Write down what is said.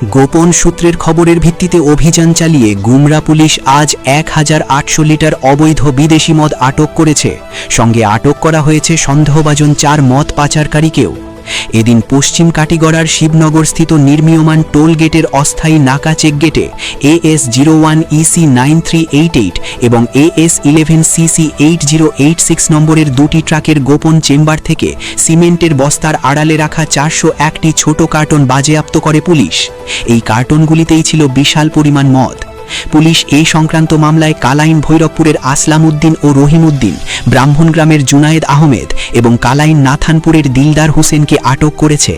গোপন সূত্রের খবরের ভিত্তিতে অভিযান চালিয়ে গুমরা পুলিশ আজ 1800 লিটার অবৈধ বিদেশি মদ আটক করেছে। সঙ্গে আটক করা হয়েছে সন্দেহভাজন 4 মদ পাচারকারীকেও। এদিন পশ্চিম কাটিগড়ার শিবনগরস্থিত নির্মীয়মান টোল গেটের অস্থায়ী নাকা চেক গেটে AS01EC9388 এবং AS11CC8086 নম্বরের দুটি ট্রাকের গোপন চেম্বার থেকে সিমেন্টের বস্তার আড়ালে রাখা 401টি ছোট কার্টন বাজেয়াপ্ত করে পুলিশ। এই কার্টনগুলিতেই ছিল বিশাল পরিমাণ মদ। পুলিশ এই সংক্রান্ত মামলায় কালাইন ভৈরবপুরের আসলাম উদ্দিন ও রহিম উদ্দিন, ব্রাহ্মণগ্রামের জুনায়েদ আহমেদ এবং কালাইন নাথানপুরের দিলদার হোসেনকে আটক করেছে।